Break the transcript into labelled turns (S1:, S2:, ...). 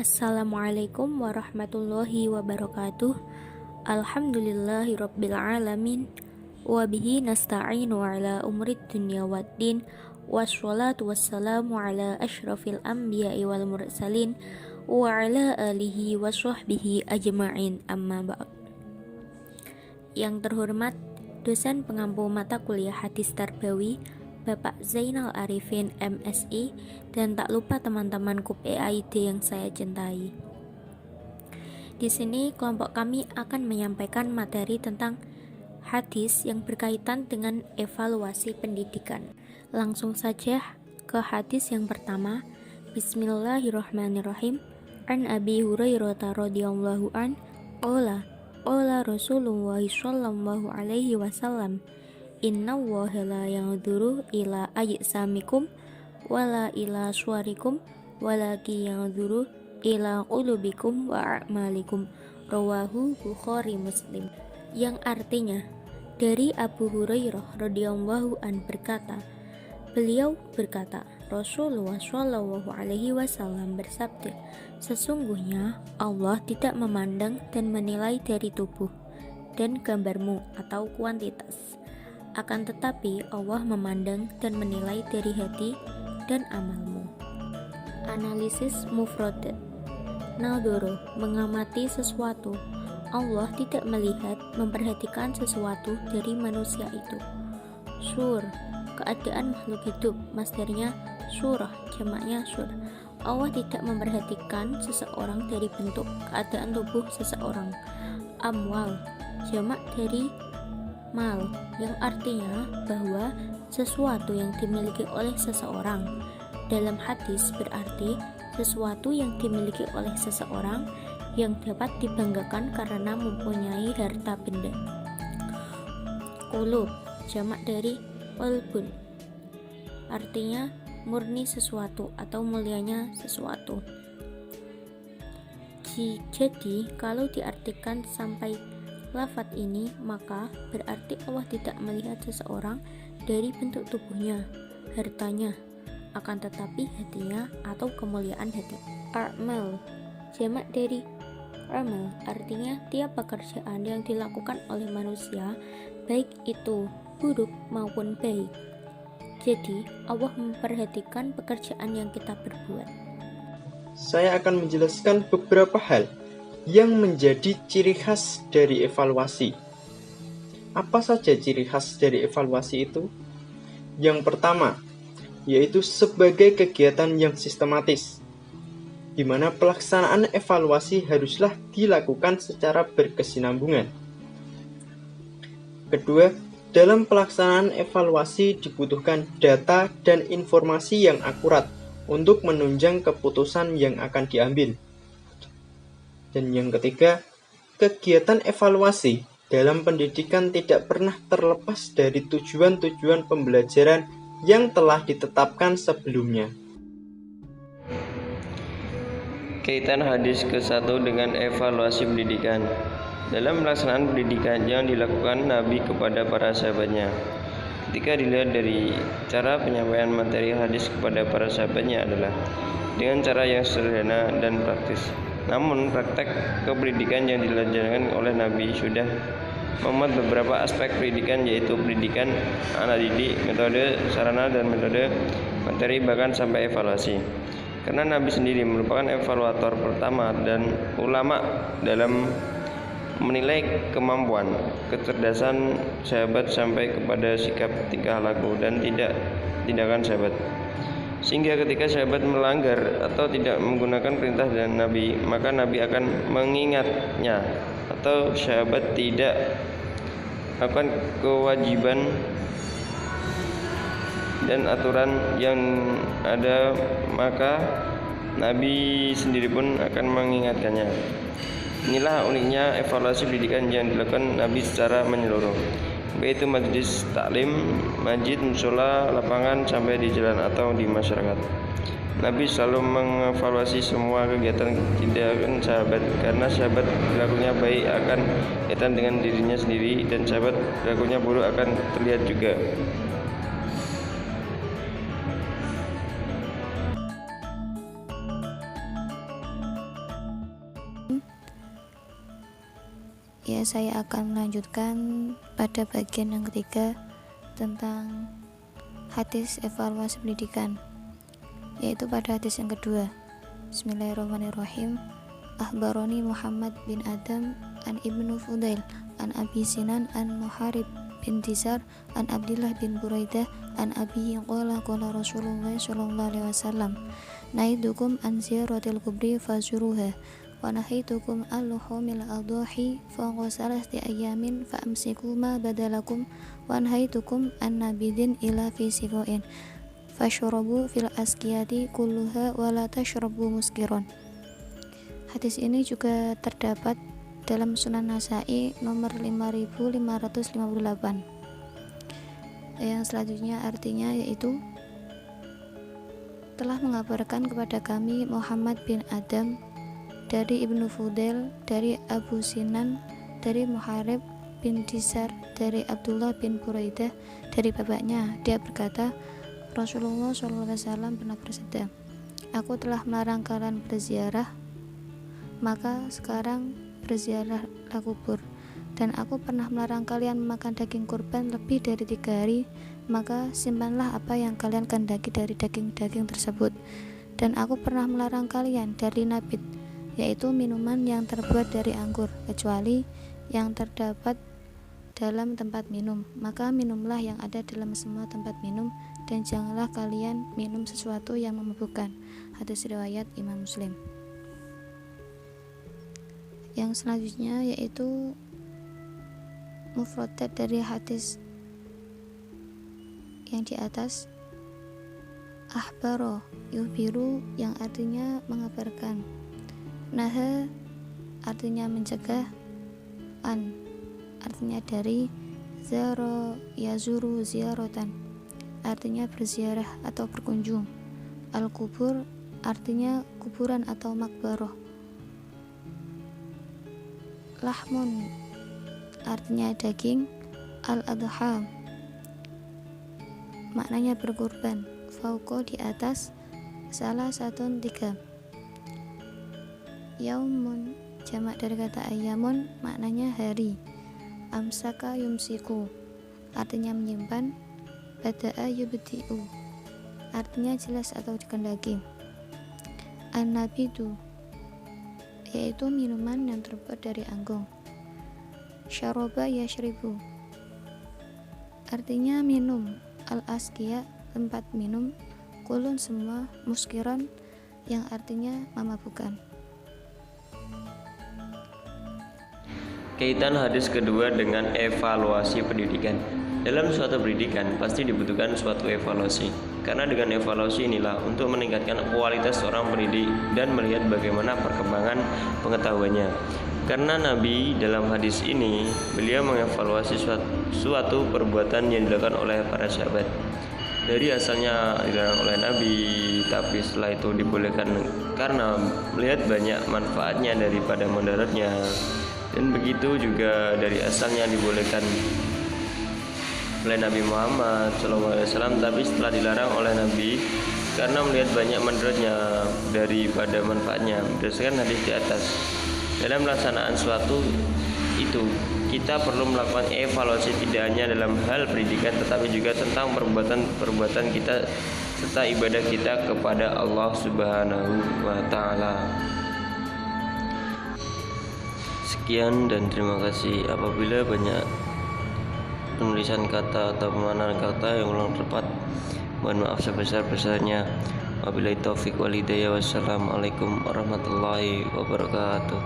S1: Assalamualaikum warahmatullahi wabarakatuh. Alhamdulillahirabbil alamin. Wa bihi nasta'inu ala umrid dunya waddin. Wassalatu wassalamu ala asyrafil anbiya'i wal mursalin wa ala alihi wa sahbihi ajma'in, amma ba'd. Yang terhormat dosen pengampu mata kuliah hadis Tarbawi Bapak Zainal Arifin MSI, dan tak lupa teman-teman KUP EAID yang saya cintai. Di sini kelompok kami akan menyampaikan materi tentang hadis yang berkaitan dengan evaluasi pendidikan. Langsung saja ke hadis yang pertama. Bismillahirrahmanirrahim. An Abi Hurairah radhiyallahu an qala Rasulullah sallallahu alaihi wasallam, Inna Allaha la yanzuru ila ajsamikum wala ila suwarikum walaki yanzuru ila qulubikum wa a'malikum. Rawahu Bukhari Muslim. Yang artinya, dari Abu Hurairah radhiyallahu an berkata, beliau berkata, Rasulullah shallallahu alaihi wasallam bersabda, sesungguhnya Allah tidak memandang dan menilai dari tubuh dan gambarmu atau kuantitas. Akan tetapi Allah memandang dan menilai dari hati dan amalmu. Analisis mufradat. Nadhoro, mengamati sesuatu. Allah tidak melihat, memperhatikan sesuatu dari manusia itu. Sur, keadaan makhluk hidup, masdarnya surah, jamaknya sur. Allah tidak memperhatikan seseorang dari bentuk keadaan tubuh seseorang. Amwal, jamak dari mal, yang artinya bahwa sesuatu yang dimiliki oleh seseorang. Dalam hadis berarti sesuatu yang dimiliki oleh seseorang yang dapat dibanggakan karena mempunyai harta benda. Qulub, jamak dari qalbun, artinya murni sesuatu atau mulianya sesuatu. Jadi kalau diartikan sampai lafaz ini, maka berarti Allah tidak melihat seseorang dari bentuk tubuhnya, hartanya, akan tetapi hatinya atau kemuliaan hati. A'mal, jamak dari amal, artinya tiap pekerjaan yang dilakukan oleh manusia, baik itu buruk maupun baik. Jadi Allah memperhatikan pekerjaan yang kita perbuat.
S2: Saya akan menjelaskan beberapa hal yang menjadi ciri khas dari evaluasi. Apa saja ciri khas dari evaluasi itu? Yang pertama, yaitu sebagai kegiatan yang sistematis, di mana pelaksanaan evaluasi haruslah dilakukan secara berkesinambungan. Kedua, dalam pelaksanaan evaluasi dibutuhkan data dan informasi yang akurat untuk menunjang keputusan yang akan diambil. Dan yang ketiga, kegiatan evaluasi dalam pendidikan tidak pernah terlepas dari tujuan-tujuan pembelajaran yang telah ditetapkan sebelumnya.
S3: Kaitan hadis ke-1 dengan evaluasi pendidikan. Dalam pelaksanaan pendidikan yang dilakukan Nabi kepada para sahabatnya, ketika dilihat dari cara penyampaian materi hadis kepada para sahabatnya adalah dengan cara yang sederhana dan praktis. Namun praktek kependidikan yang dilaksanakan oleh Nabi sudah memuat beberapa aspek pendidikan, yaitu pendidikan anak didik, metode, sarana, dan metode, materi, bahkan sampai evaluasi. Karena Nabi sendiri merupakan evaluator pertama dan ulama dalam menilai kemampuan, kecerdasan sahabat sampai kepada sikap, tingkah laku, dan tindakan sahabat. Sehingga ketika sahabat melanggar atau tidak menggunakan perintah dan Nabi, maka Nabi akan mengingatnya, atau sahabat tidak akan kewajiban dan aturan yang ada, maka Nabi sendiri pun akan mengingatkannya. Inilah uniknya evaluasi pendidikan yang dilakukan Nabi secara menyeluruh, yaitu majelis taklim, masjid, musola, lapangan, sampai di jalan atau di masyarakat. Nabi selalu mengevaluasi semua kegiatan tindakan sahabat, karena sahabat perilakunya baik akan kaitan dengan dirinya sendiri, dan sahabat perilakunya buruk akan terlihat juga.
S1: Ya, saya akan melanjutkan pada bagian yang ketiga tentang hadis evaluasi pendidikan, yaitu pada hadis yang kedua. Bismillahirrahmanirrahim. Akhbaroni Muhammad bin Adam an Ibnu Fudail an Abi Sinan an Muharib bin Tisar an Abdullah bin Buraidah an Abi qala qala Rasulullah sallallahu alaihi wasallam naidukum an ziyaratil kubri fazuruha wa nahitukum al-luhumil adhahi fa salasti ayamin fa amsiku ma badalakum wa nahitukum an nabidin ila fi siqain fashrabu fil askiyati kulluha wa la tashrabu muskiron. Hadis ini juga terdapat dalam Sunan Nasa'i nomor 5558. Yang selanjutnya artinya yaitu telah mengabarkan kepada kami Muhammad bin Adam dari Ibnu Fudail, dari Abu Sinan, dari Muharib bin Tisar, dari Abdullah bin Buraidah, dari bapaknya. Dia berkata, Rasulullah SAW pernah bersabda, aku telah melarang kalian berziarah, maka sekarang berziarahlah kubur. Dan aku pernah melarang kalian memakan daging kurban lebih dari 3 hari, maka simpanlah apa yang kalian kehendaki dari daging-daging tersebut. Dan aku pernah melarang kalian dari nabit, yaitu minuman yang terbuat dari anggur, kecuali yang terdapat dalam tempat minum, maka minumlah yang ada dalam semua tempat minum, dan janganlah kalian minum sesuatu yang memabukkan. Hadis riwayat Imam Muslim. Yang selanjutnya yaitu mufradat dari hadis yang di atas. Akhbaro yuhbiru yang artinya mengabarkan, naha artinya mencegah, an artinya dari, zaro yazuru ziaratan artinya berziarah atau berkunjung, al-kubur artinya kuburan atau makbaroh, lahmun artinya daging, al-adha maknanya berkurban, fauqo di atas, salah satu 3. Yaumun jamak dari kata ayamun maknanya hari, amsaka yumsiku artinya menyimpan, bada'a yubdi'u artinya jelas atau dikendaki, an-nabidu yaitu minuman yang terbuat dari anggur, syaroba yashribu artinya minum, al-asqiya tempat minum, kulun semua, muskiron yang artinya memabukkan.
S3: Kaitan hadis kedua dengan evaluasi pendidikan. Dalam suatu pendidikan pasti dibutuhkan suatu evaluasi, karena dengan evaluasi inilah untuk meningkatkan kualitas seorang pendidik dan melihat bagaimana perkembangan pengetahuannya. Karena Nabi dalam hadis ini beliau mengevaluasi suatu perbuatan yang dilakukan oleh para sahabat. Dari asalnya dilarang oleh Nabi, tapi setelah itu dibolehkan karena melihat banyak manfaatnya daripada mudaratnya. Dan begitu juga dari asalnya dibolehkan oleh Nabi Muhammad SAW, tapi setelah dilarang oleh Nabi karena melihat banyak mudaratnya daripada manfaatnya. Berdasarkan hadis di atas, dalam pelaksanaan suatu itu kita perlu melakukan evaluasi tidak hanya dalam hal pendidikan, tetapi juga tentang perbuatan kita serta ibadah kita kepada Allah Subhanahu wa Ta'ala. Sekian dan terima kasih. Apabila banyak penulisan kata atau pemaknaan kata yang kurang tepat, mohon maaf sebesar-besarnya. Wabillahi taufik wal hidayah. Wassalamualaikum warahmatullahi wabarakatuh.